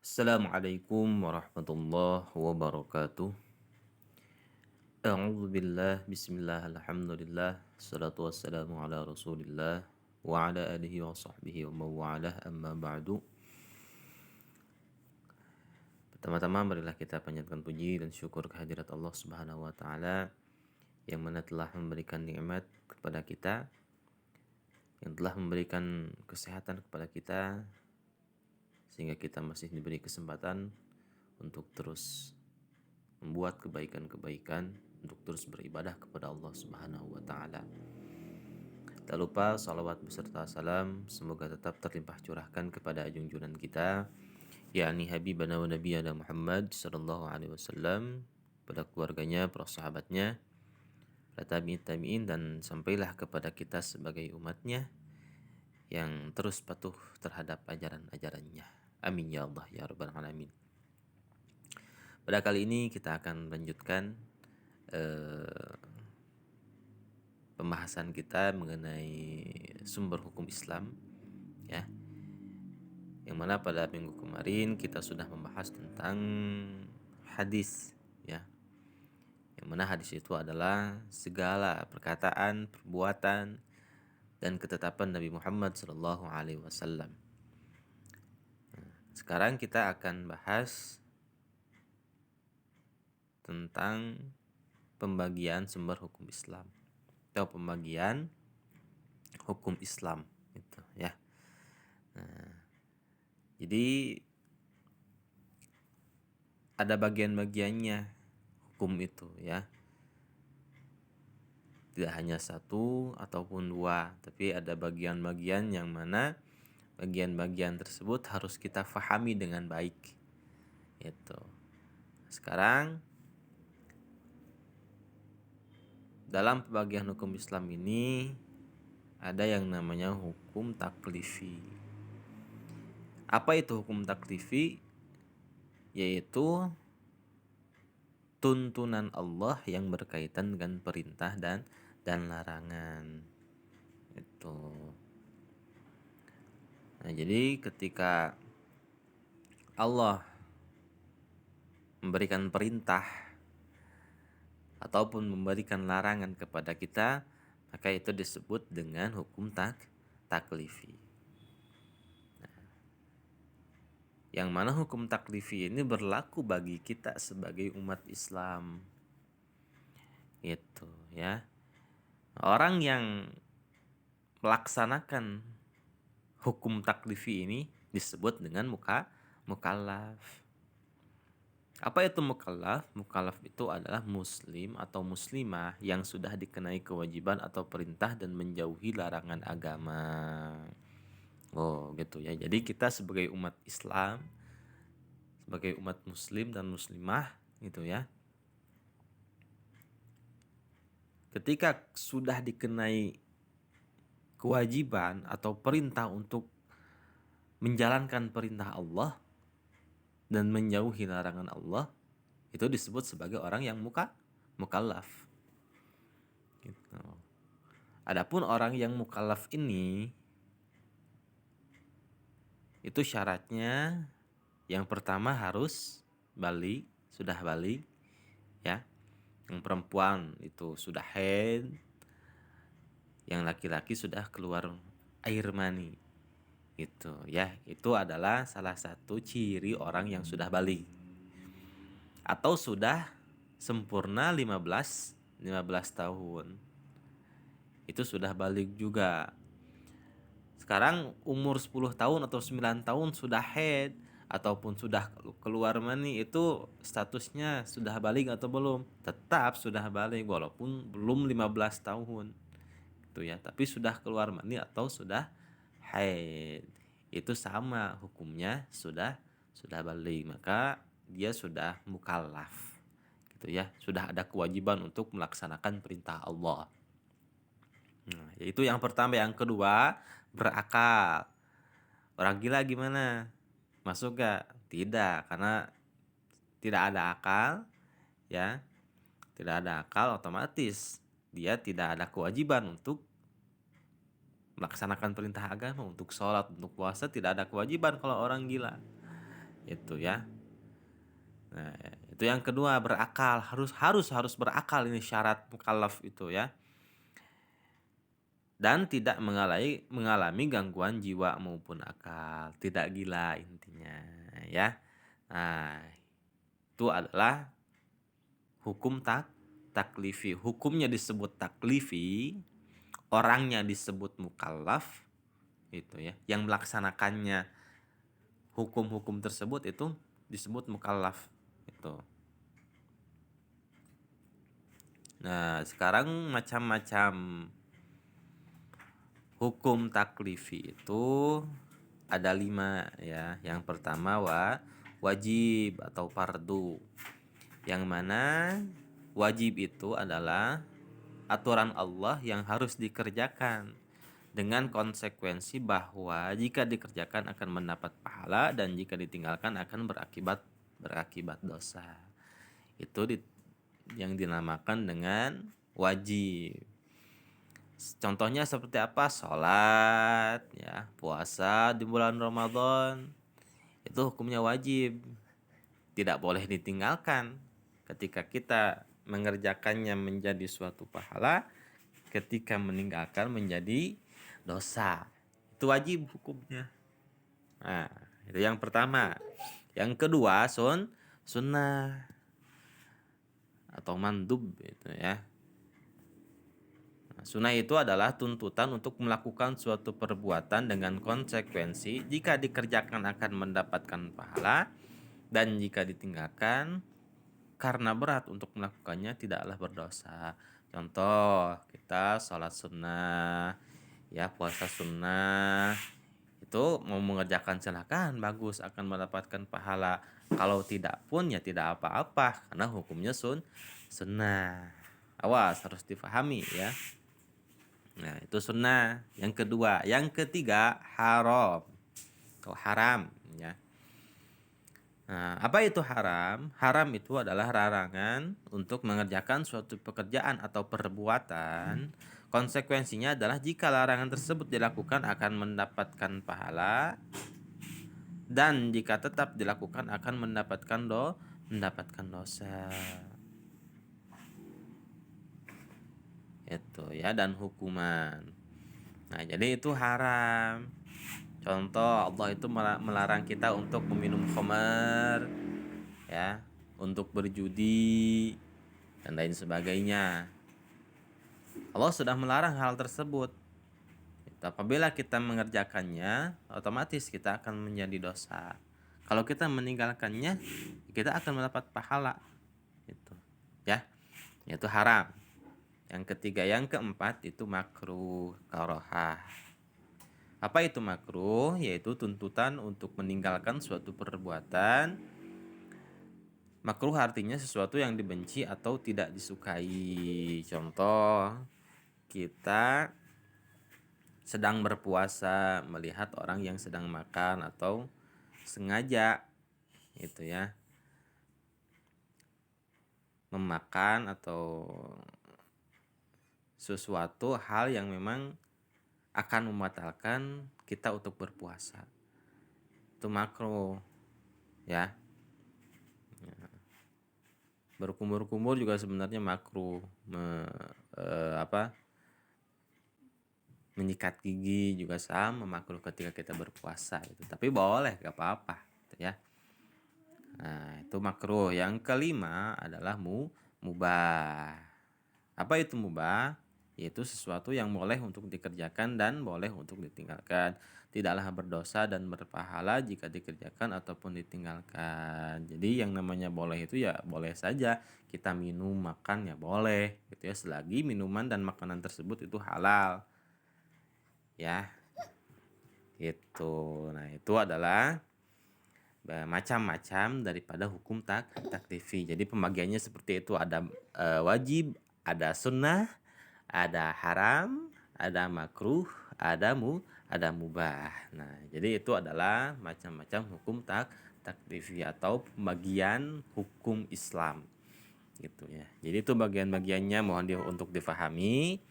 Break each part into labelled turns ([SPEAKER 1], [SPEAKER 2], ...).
[SPEAKER 1] Assalamualaikum warahmatullahi wabarakatuh. A'udzu billah, bismillah, alhamdulillah, salatu wassalamu ala Rasulillah wa ala alihi wa sahbihi wa mawalah amma ba'du. Pertama-tama marilah kita panjatkan puji dan syukur kehadirat Allah Subhanahu wa taala yang mana telah memberikan nikmat kepada kita, yang telah memberikan kesehatan kepada kita sehingga kita masih diberi kesempatan untuk terus membuat kebaikan-kebaikan, untuk terus beribadah kepada Allah Subhanahu wa taala. Tak lupa salawat beserta salam semoga tetap terlimpah curahkan kepada junjungan kita, yakni Habibana wa Nabiyana Muhammad sallallahu alaihi wasallam, pada keluarganya, para sahabatnya, para tabi'in dan sampailah kepada kita sebagai umatnya yang terus patuh terhadap ajaran-ajarannya. Amin ya Allah ya rabbal alamin. Pada kali ini kita akan melanjutkan pembahasan kita mengenai sumber hukum Islam, ya. Yang mana pada minggu kemarin kita sudah membahas tentang hadis, ya. Yang mana hadis itu adalah segala perkataan, perbuatan dan ketetapan Nabi Muhammad sallallahu alaihi wasallam. Sekarang kita akan bahas tentang pembagian sumber hukum Islam atau pembagian hukum Islam gitu ya. Jadi ada bagian-bagiannya hukum itu ya. Tidak hanya satu ataupun dua, tapi ada bagian-bagian yang mana bagian-bagian tersebut harus kita fahami dengan baik. Itu. Sekarang dalam pembagian hukum Islam ini ada yang namanya hukum taklifi. Apa itu hukum taklifi? Yaitu tuntunan Allah yang berkaitan dengan perintah dan larangan. Itu. Nah, jadi ketika Allah memberikan perintah ataupun memberikan larangan kepada kita, maka itu disebut dengan hukum taklifi. Yang mana hukum taklifi ini berlaku bagi kita sebagai umat Islam. Itu ya. Orang yang melaksanakan hukum taklifi ini disebut dengan mukallaf. Apa itu mukallaf? Mukallaf itu adalah muslim atau muslimah yang sudah dikenai kewajiban atau perintah dan menjauhi larangan agama. Oh gitu ya. Jadi kita sebagai umat Islam, sebagai umat muslim dan muslimah gitu ya, ketika sudah dikenai kewajiban atau perintah untuk menjalankan perintah Allah dan menjauhi larangan Allah, itu disebut sebagai orang yang mukallaf gitu. Adapun orang yang mukallaf ini, itu syaratnya yang pertama harus balik, sudah balik ya. Yang perempuan itu sudah haid, yang laki-laki sudah keluar air mani. Gitu ya. Itu adalah salah satu ciri orang yang sudah balik. Atau sudah sempurna 15 tahun. Itu sudah balik juga. Sekarang umur 10 tahun atau 9 tahun sudah haid ataupun sudah keluar mani, itu statusnya sudah balik atau belum? Tetap sudah balik walaupun belum 15 tahun. Itu ya, tapi sudah keluar mani atau sudah haid. Itu sama hukumnya, sudah balik, maka dia sudah mukallaf. Gitu ya, sudah ada kewajiban untuk melaksanakan perintah Allah. Nah, yaitu yang pertama. Yang kedua, berakal. Orang gila gimana? Masuk gak? Tidak, karena tidak ada akal ya. Tidak ada akal, otomatis dia tidak ada kewajiban untuk melaksanakan perintah agama, untuk sholat, untuk puasa, tidak ada kewajiban kalau orang gila. Itu ya. Nah, itu yang kedua, berakal, harus berakal, ini syarat mukallaf itu ya. Dan tidak mengalami gangguan jiwa maupun akal, tidak gila intinya ya. Nah, itu adalah hukum taklifi. Hukumnya disebut taklifi, orangnya disebut mukallaf itu ya. Yang melaksanakannya hukum-hukum tersebut itu disebut mukallaf itu. Nah, sekarang macam-macam hukum taklifi itu ada 5 ya. Yang pertama wajib atau fardu. Yang mana wajib itu adalah aturan Allah yang harus dikerjakan dengan konsekuensi bahwa jika dikerjakan akan mendapat pahala dan jika ditinggalkan akan berakibat dosa. Itu yang dinamakan dengan wajib. Contohnya seperti apa? Sholat, ya, puasa di bulan Ramadan, itu hukumnya wajib, tidak boleh ditinggalkan. Ketika kita mengerjakannya menjadi suatu pahala, ketika meninggalkan menjadi dosa. Itu wajib hukumnya. Nah, itu yang pertama. Yang kedua, sunnah atau mandub itu ya. Sunnah itu adalah tuntutan untuk melakukan suatu perbuatan dengan konsekuensi jika dikerjakan akan mendapatkan pahala dan jika ditinggalkan karena berat untuk melakukannya tidaklah berdosa. Contoh, kita sholat sunnah, ya, puasa sunnah, itu mau mengerjakan silakan, bagus, akan mendapatkan pahala. Kalau tidak pun ya tidak apa-apa karena hukumnya sunnah. Awas, harus difahami ya. Nah, itu sunnah. Yang kedua, yang ketiga haram atau haram ya. Nah, apa itu haram? Haram itu adalah larangan untuk mengerjakan suatu pekerjaan atau perbuatan. Konsekuensinya adalah jika larangan tersebut dilakukan akan mendapatkan pahala dan jika tetap dilakukan akan mendapatkan dosa. Itu ya, dan hukuman. Nah, jadi itu haram. Contoh, Allah itu melarang kita untuk meminum khamar, ya, untuk berjudi dan lain sebagainya. Allah sudah melarang hal tersebut. Apabila kita mengerjakannya, otomatis kita akan menjadi dosa. Kalau kita meninggalkannya, kita akan mendapat pahala. Itu, ya, itu haram. Yang ketiga, yang keempat itu makruh, karohah. Apa itu makruh? Yaitu tuntutan untuk meninggalkan suatu perbuatan. Makruh artinya sesuatu yang dibenci atau tidak disukai. Contoh, kita sedang berpuasa melihat orang yang sedang makan atau sengaja itu ya memakan atau sesuatu hal yang memang akan membatalkan kita untuk berpuasa. Itu makruh ya. Berkumur-kumur juga sebenarnya makruh. Menyikat gigi juga sama makruh ketika kita berpuasa itu. Tapi boleh, gak apa-apa gitu ya. Nah, itu makruh. Yang kelima adalah mubah. Apa itu mubah? Yaitu sesuatu yang boleh untuk dikerjakan dan boleh untuk ditinggalkan. Tidaklah berdosa dan berpahala jika dikerjakan ataupun ditinggalkan. Jadi yang namanya boleh itu ya boleh saja. Kita minum, makan ya boleh gitu ya, selagi minuman dan makanan tersebut itu halal. Ya. Gitu. Nah, itu adalah macam-macam daripada hukum taklifi. Jadi pembagiannya seperti itu, ada wajib, ada sunnah, ada haram, ada makruh, ada mubah. Nah, jadi itu adalah macam-macam hukum taklifi atau pembagian hukum Islam gitu ya. Jadi itu bagian-bagiannya mohon untuk difahami.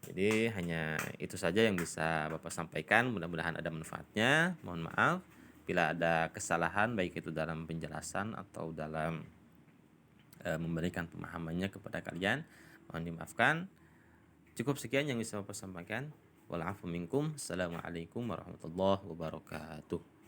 [SPEAKER 1] Jadi hanya itu saja yang bisa Bapak sampaikan, mudah-mudahan ada manfaatnya. Mohon maaf. Bila ada kesalahan baik itu dalam penjelasan atau dalam memberikan pemahamannya kepada kalian, mohon dimaafkan. Cukup sekian yang bisa saya sampaikan. Wal afu minkum. Assalamualaikum warahmatullahi wabarakatuh.